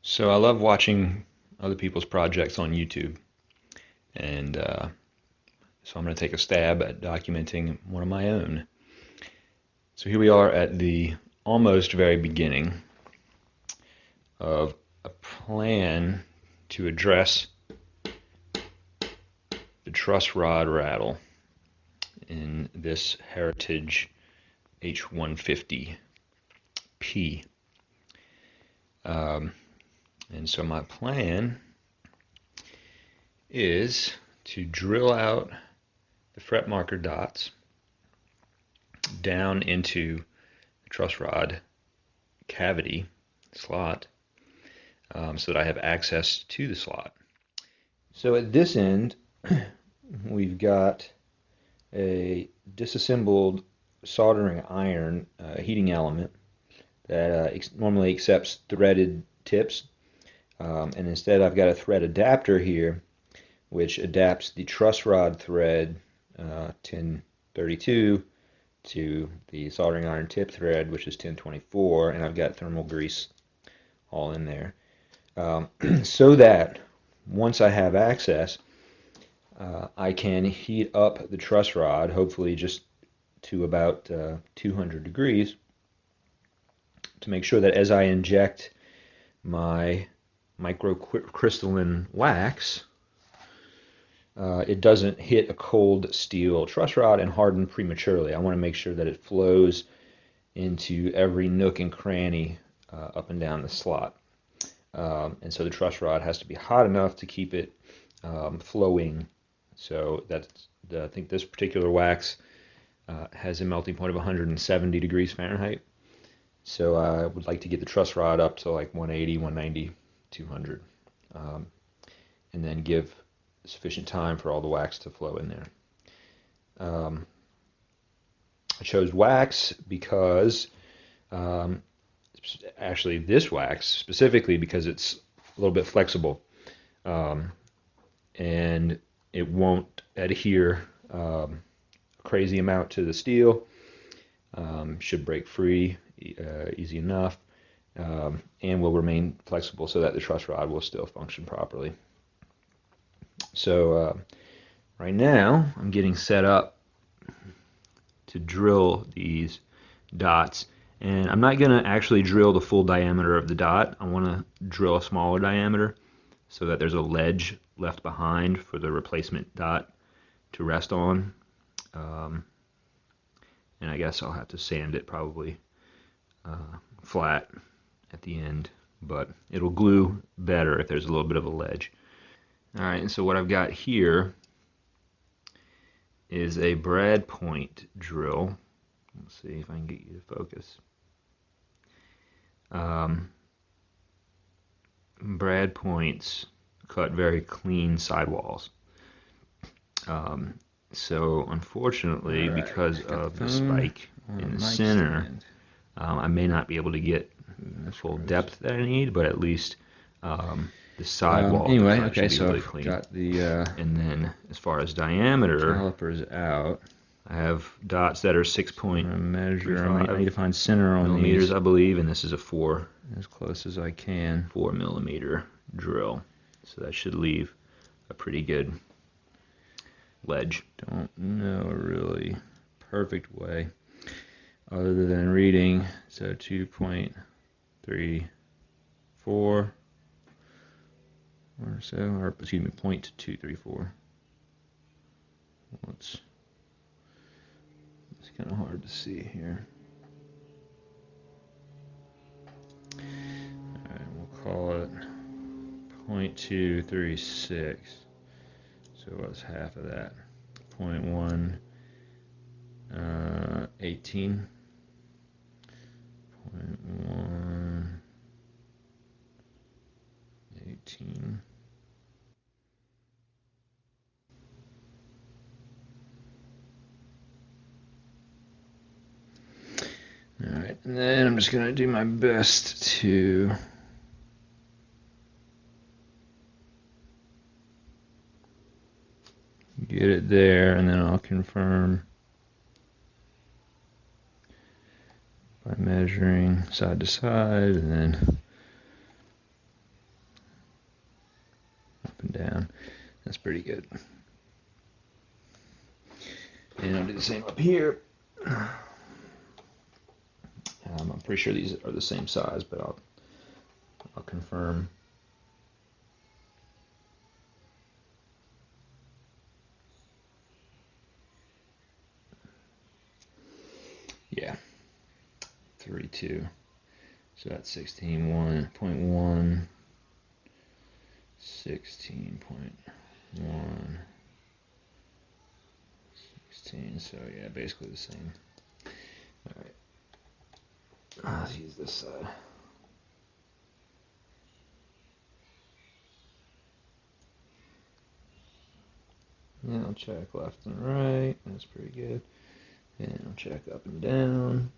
So I love watching other people's projects on YouTube, and so I'm going to take a stab at documenting one of my own. So here we are at the almost very beginning of a plan to address the truss rod rattle in this Heritage H-150P. And so my plan is to drill out the fret marker dots down into the truss rod cavity slot, so that I have access to the slot. So at this end, we've got a disassembled soldering iron heating element that normally accepts threaded tips, and instead I've got a thread adapter here which adapts the truss rod thread 1032 to the soldering iron tip thread, which is 1024, and I've got thermal grease all in there, so that once I have access, I can heat up the truss rod, hopefully just to about 200 degrees, to make sure that as I inject my microcrystalline wax, it doesn't hit a cold steel truss rod and harden prematurely. I want to make sure that it flows into every nook and cranny up and down the slot. And so the truss rod has to be hot enough to keep it flowing. So I think this particular wax has a melting point of 170 degrees Fahrenheit. So I would like to get the truss rod up to like 180, 190, 200, and then give sufficient time for all the wax to flow in there. I chose wax because, actually this wax specifically because it's a little bit flexible, and it won't adhere a crazy amount to the steel. Should break free easy enough, and will remain flexible so that the truss rod will still function properly. So right now I'm getting set up to drill these dots, and I'm not going to actually drill the full diameter of the dot. I want to drill a smaller diameter so that there's a ledge left behind for the replacement dot to rest on. And I guess I'll have to sand it probably flat at the end, but it'll glue better if there's a little bit of a ledge. Alright, and so what I've got here is a brad point drill. Let's see if I can get you to focus. Brad points cut very clean sidewalls. So unfortunately, because of the spike in the center, I may not be able to get the full depth that I need, but at least the sidewall anyway, cut okay, should be so really I've clean. got the And then as far as diameter, calipers out. I have dots that are 6.35 measure. I need to find center on millimeters, these, I believe, and this is a as close as I can. 4 millimeter drill. So that should leave a pretty good ledge. Don't know a really perfect way other than reading. So 2.34 or so, or excuse me, 0.234. It's kind of hard to see here. Alright, we'll call it 0.236. So what's half of that? 0.1, 18. 0.1, 18. Alright, and then I'm just going to do my best to get it there, and then I'll confirm by measuring side to side, and then down. That's pretty good. And I'll do the same up here. I'm pretty sure these are the same size, but I'll confirm. Yeah, 32. So that's 16.1, 16.1, 16. So yeah, basically the same. All right. Let's use this side. And I'll check left and right. That's pretty good. And I'll check up and down.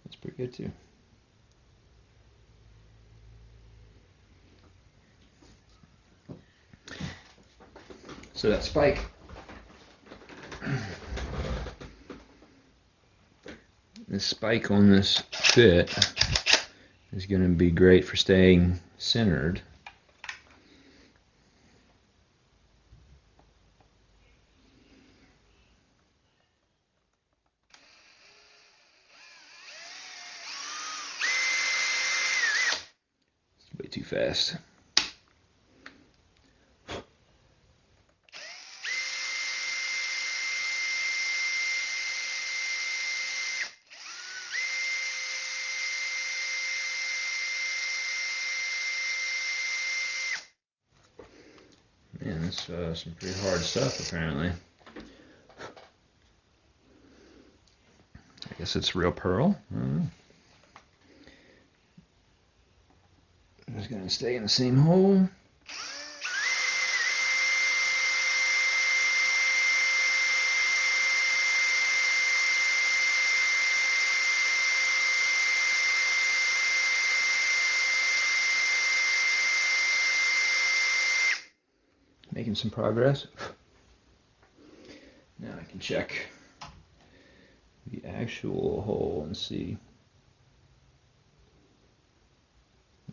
That's pretty good too. So that spike, the spike on this bit is going to be great for staying centered. It's way too fast. Man, that's some pretty hard stuff apparently. I guess it's real pearl. I'm just going to stay in the same hole. Making some progress. Now I can check the actual hole and see.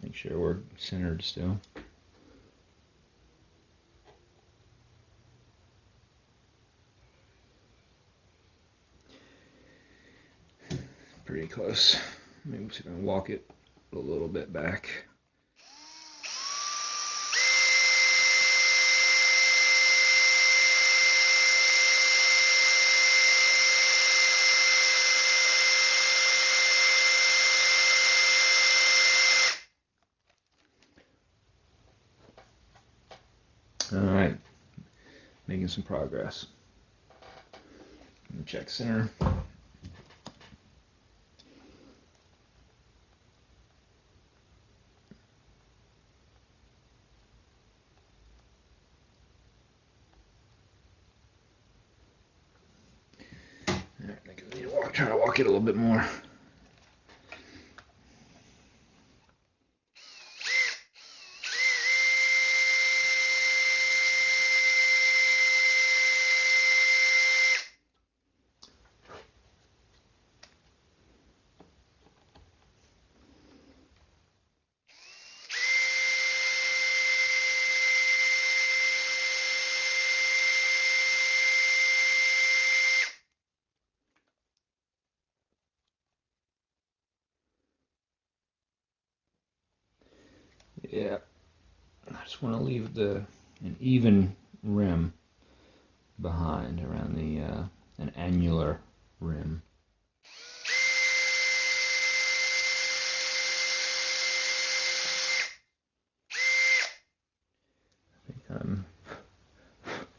Make sure we're centered still. Pretty close. Maybe we're going to walk it a little bit back. All right, making some progress. Check center. I think I need to try to walk it a little bit more. Yeah, I just want to leave an even rim behind around the an annular rim. I think I'm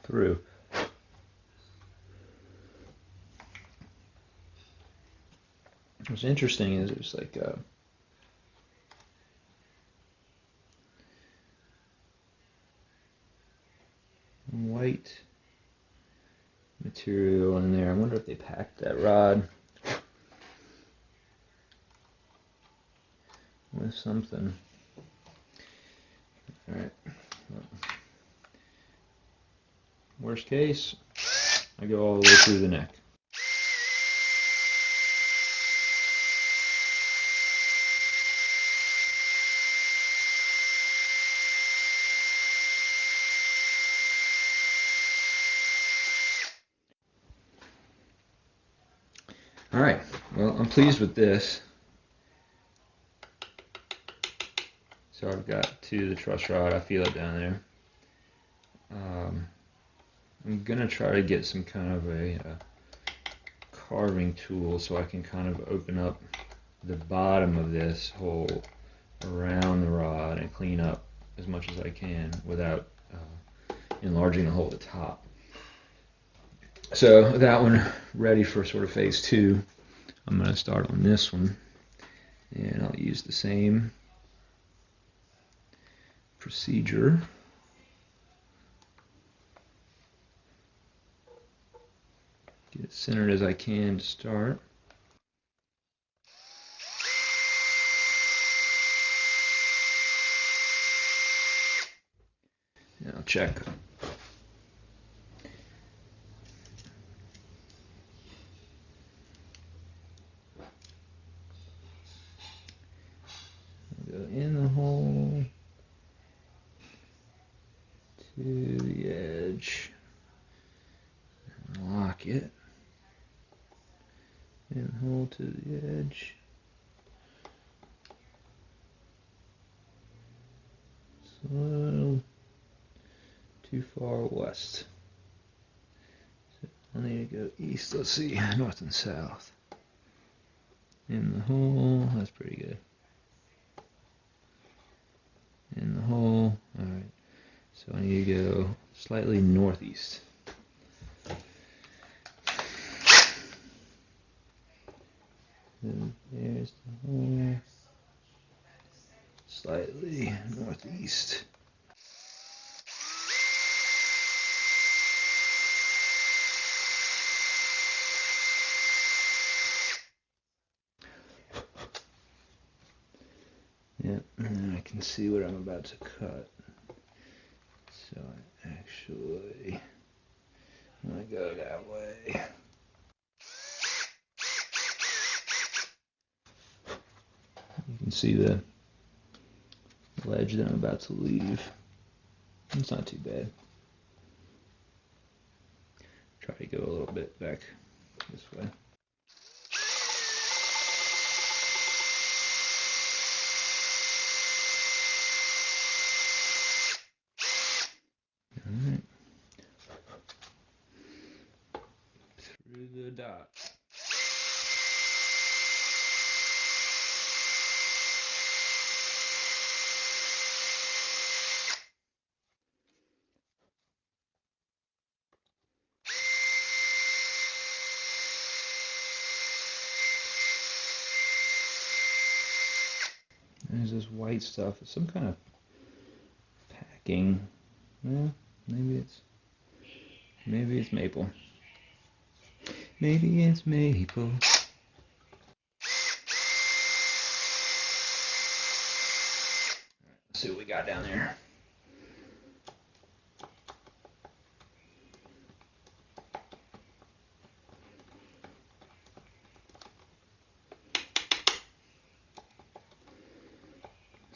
through. What's interesting is there's like a white material in there. I wonder if they packed that rod with something. All right. Well, worst case, I go all the way through the neck. Alright, well, I'm pleased with this. So I've got the truss rod, I feel it down there. I'm gonna try to get some kind of a carving tool so I can kind of open up the bottom of this hole around the rod and clean up as much as I can without enlarging the hole at the top. So that one ready for sort of phase 2. I'm going to start on this one, and I'll use the same procedure. Get it centered as I can to start. And I'll check. Go in the hole to the edge, and lock it. In the hole to the edge. It's a little too far west. So I need to go east. Let's see, north and south. In the hole, that's pretty good. In the hole, alright. So I need to go slightly northeast. And there's the hole. Slightly northeast. Yep, and I can see what I'm about to cut. So I actually want to go that way. You can see the ledge that I'm about to leave. It's not too bad. Try to go a little bit back this way. Alright. Through the dot. There's this white stuff. It's some kind of packing. Well, maybe it's maple. Maybe it's maple. Let's see what we got down there.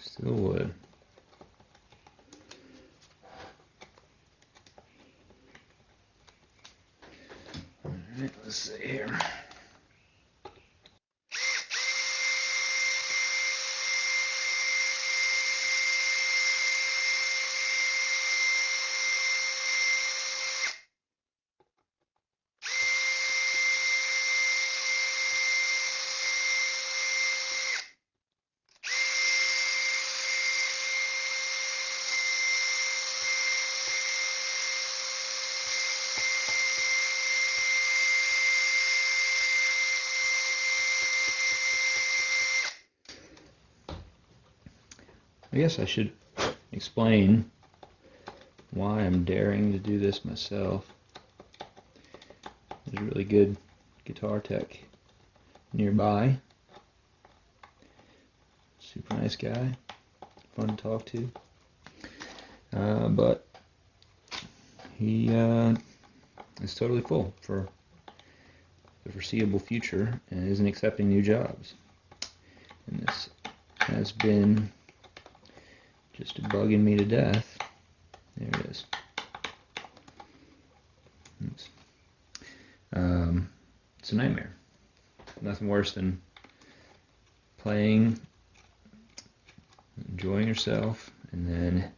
Still wood. Alright, let's see here. I guess I should explain why I'm daring to do this myself. There's a really good guitar tech nearby. Super nice guy, fun to talk to. But he is totally full for the foreseeable future and isn't accepting new jobs. And this has been just bugging me to death. There it is. Oops. It's a nightmare. nothing worse than playing, enjoying yourself, and then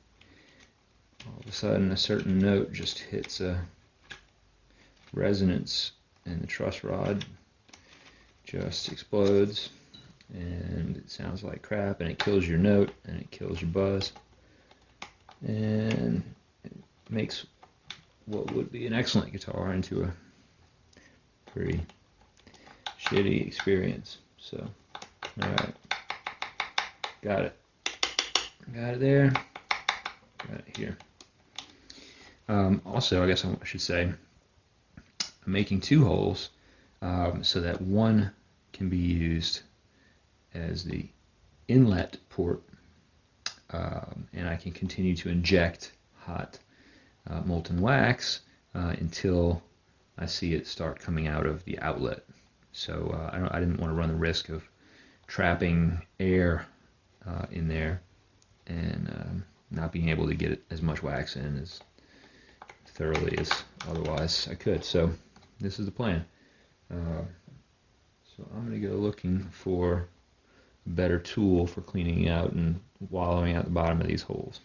all of a sudden a certain note just hits a resonance and the truss rod just explodes and it sounds like crap and it kills your note and it kills your buzz and it makes what would be an excellent guitar into a pretty shitty experience. So, alright, got it there, got it here. Also, I guess I should say, I'm making two holes so that one can be used as the inlet port, and I can continue to inject hot molten wax until I see it start coming out of the outlet. So I didn't want to run the risk of trapping air in there and not being able to get as much wax in as thoroughly as otherwise I could. So this is the plan. So I'm going to go looking for a better tool for cleaning out and wallowing out the bottom of these holes.